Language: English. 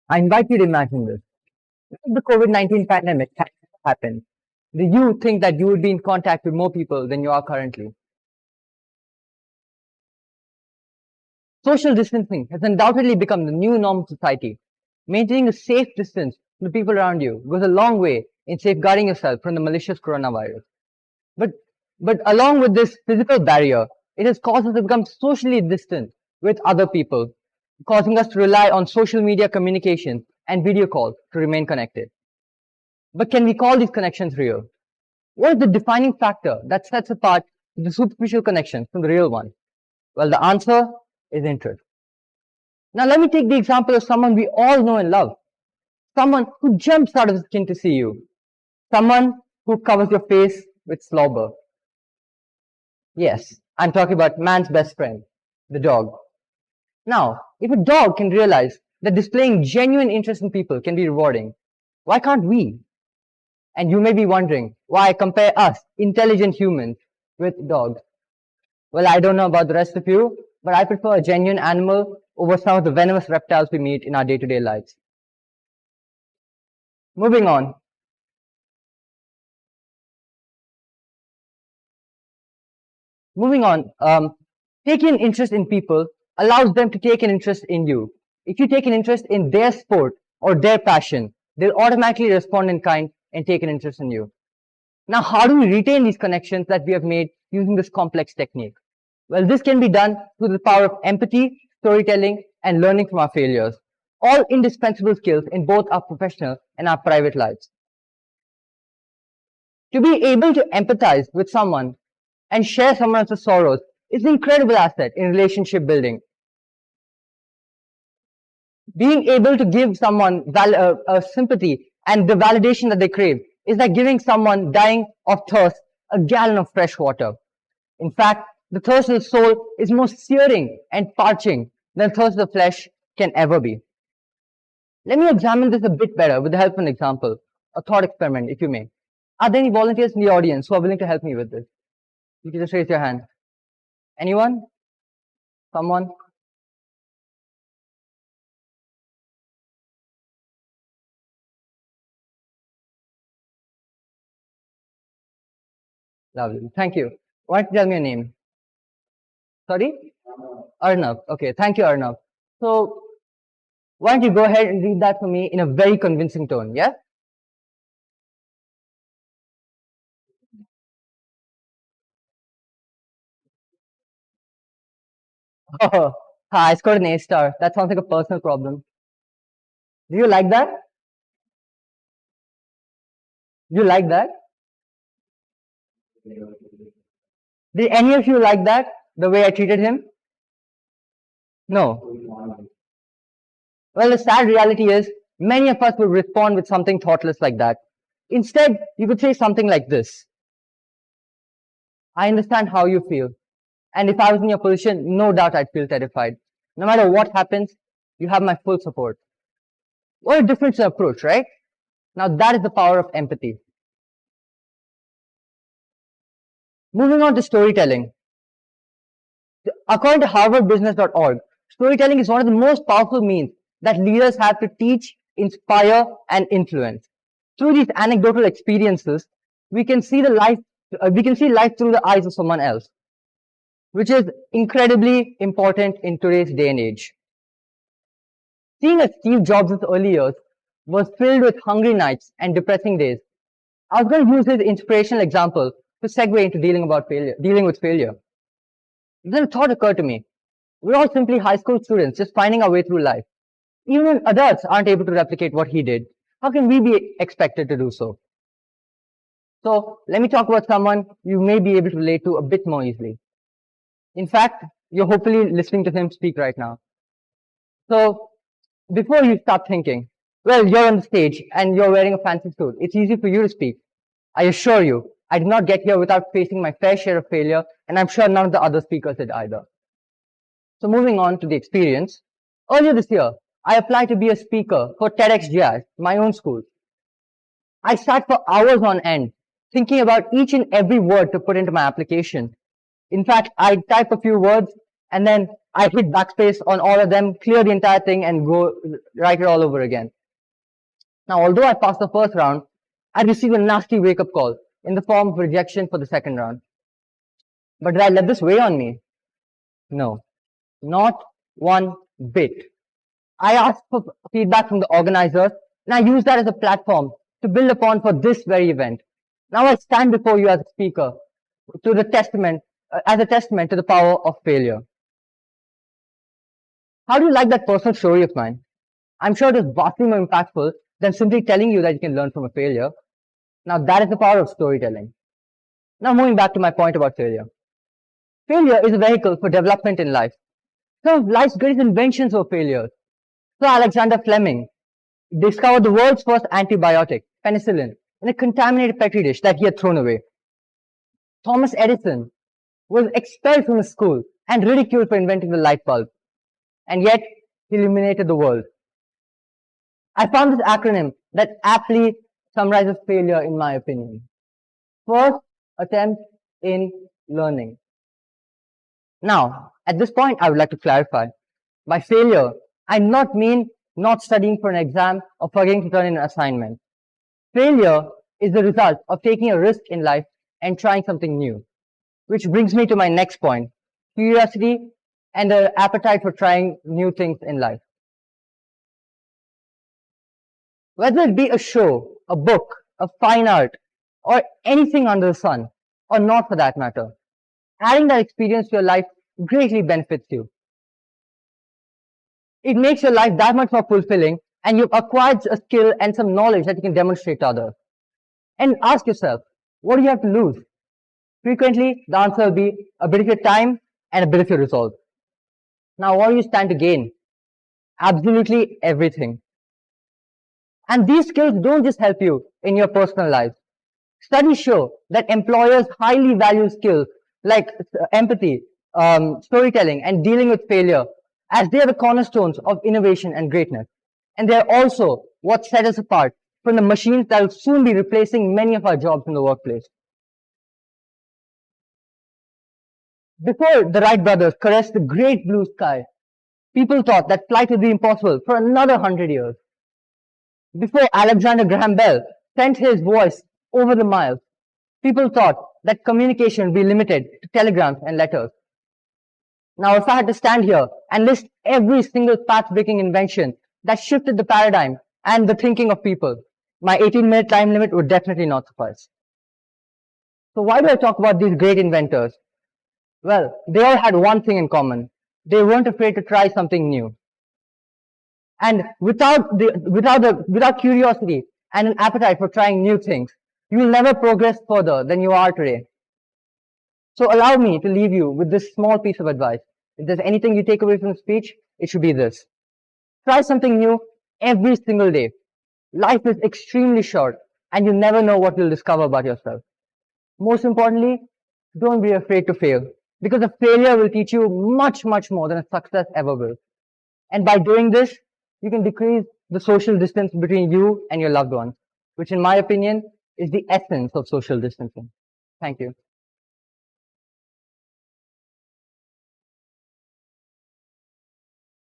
I invite you to imagine this. If the COVID-19 pandemic happened, do you think that you would be in contact with more people than you are currently? Social distancing has undoubtedly become the new norm of society. Maintaining a safe distance from the people around you goes a long way in safeguarding yourself from the malicious coronavirus. But, but along with this physical barrier, it has caused us to become socially distant with other people, causing us to rely on social media communication and video calls to remain connected. But can we call these connections real? What is the defining factor that sets apart the superficial connections from the real one? Well, the answer is interest. Now, let me take the example of someone we all know and love. Someone who jumps out of his skin to see you. Someone who covers your face with slobber. Yes, I'm talking about man's best friend, the dog. Now, if a dog can realize that displaying genuine interest in people can be rewarding, why can't we? And you may be wondering why I compare us, intelligent humans, with dogs. Well, I don't know about the rest of you, but I prefer a genuine animal over some of the venomous reptiles we meet in our day-to-day lives. Moving on. Taking an interest in people allows them to take an interest in you. If you take an interest in their sport or their passion, they'll automatically respond in kind and take an interest in you. Now, how do we retain these connections that we have made using this complex technique? Well, this can be done through the power of empathy, storytelling, and learning from our failures, all indispensable skills in both our professional and our private lives. To be able to empathize with someone and share someone else's sorrows is an incredible asset in relationship building. Being able to give someone sympathy and the validation that they crave is like giving someone dying of thirst a gallon of fresh water. In fact, the thirst of the soul is more searing and parching than the thirst of the flesh can ever be. Let me examine this a bit better with the help of an example, a thought experiment, if you may. Are there any volunteers in the audience who are willing to help me with this? You can just raise your hand. Anyone? Someone? Lovely. Thank you. Why don't you tell me your name? Sorry? Arnav. Okay. Thank you, Arnav. So, why don't you go ahead and read that for me in a very convincing tone, yeah? Oh, I scored an A star. That sounds like a personal problem. Do you like that? Do you like that? Did any of you like that? The way I treated him? No. Well, the sad reality is, many of us will respond with something thoughtless like that. Instead, you could say something like this. I understand how you feel. And if I was in your position, no doubt I'd feel terrified. No matter what happens, you have my full support. What a difference in approach, right? Now that is the power of empathy. Moving on to storytelling. According to harvardbusiness.org, storytelling is one of the most powerful means that leaders have to teach, inspire, and influence. Through these anecdotal experiences, we can see life through the eyes of someone else, which is incredibly important in today's day and age. Seeing as Steve Jobs' early years was filled with hungry nights and depressing days, I was going to use his inspirational example to segue into dealing with failure. Then a thought occurred to me. We're all simply high school students just finding our way through life. Even when adults aren't able to replicate what he did, how can we be expected to do so? So let me talk about someone you may be able to relate to a bit more easily. In fact, you're hopefully listening to him speak right now. So before you start thinking, well, you're on the stage and you're wearing a fancy suit, it's easy for you to speak. I assure you, I did not get here without facing my fair share of failure, and I'm sure none of the other speakers did either. So moving on to the experience. Earlier this year, I applied to be a speaker for TEDx GI, my own school. I sat for hours on end, thinking about each and every word to put into my application. In fact, I'd type a few words and then I hit backspace on all of them, clear the entire thing, and go write it all over again. Now, although I passed the first round, I received a nasty wake-up call in the form of rejection for the second round. But did I let this weigh on me? No, not one bit. I asked for feedback from the organizers, and I used that as a platform to build upon for this very event. Now I stand before you as a speaker to the testament, as a testament to the power of failure. How do you like that personal story of mine? I'm sure it is vastly more impactful than simply telling you that you can learn from a failure. Now that is the power of storytelling. Now moving back to my point about failure. Failure is a vehicle for development in life. Some of life's greatest inventions were failures. So Alexander Fleming discovered the world's first antibiotic, penicillin, in a contaminated petri dish that he had thrown away. Thomas Edison was expelled from his school and ridiculed for inventing the light bulb. And yet, he illuminated the world. I found this acronym that aptly summarizes failure in my opinion. First attempt in learning. Now, at this point, I would like to clarify. By failure, I not mean not studying for an exam or forgetting to turn in an assignment. Failure is the result of taking a risk in life and trying something new. Which brings me to my next point, curiosity and the appetite for trying new things in life. Whether it be a show, a book, a fine art, or anything under the sun, or not for that matter, adding that experience to your life greatly benefits you. It makes your life that much more fulfilling, and you've acquired a skill and some knowledge that you can demonstrate to others. And ask yourself, what do you have to lose? Frequently, the answer will be a bit of your time and a bit of your resolve. Now, what do you stand to gain? Absolutely everything. And these skills don't just help you in your personal life. Studies show that employers highly value skills like empathy, storytelling, and dealing with failure, as they are the cornerstones of innovation and greatness. And they are also what set us apart from the machines that will soon be replacing many of our jobs in the workplace. Before the Wright brothers caressed the great blue sky, people thought that flight would be impossible for another 100 years. Before Alexander Graham Bell sent his voice over the miles, people thought that communication would be limited to telegrams and letters. Now, if I had to stand here and list every single path-breaking invention that shifted the paradigm and the thinking of people, my 18-minute time limit would definitely not suffice. So why do I talk about these great inventors? Well, they all had one thing in common. They weren't afraid to try something new. And without curiosity and an appetite for trying new things, you will never progress further than you are today. So allow me to leave you with this small piece of advice. If there's anything you take away from the speech, it should be this. Try something new every single day. Life is extremely short, and you never know what you'll discover about yourself. Most importantly, don't be afraid to fail, because a failure will teach you much, much more than a success ever will. And by doing this, you can decrease the social distance between you and your loved ones, which in my opinion is the essence of social distancing. Thank you.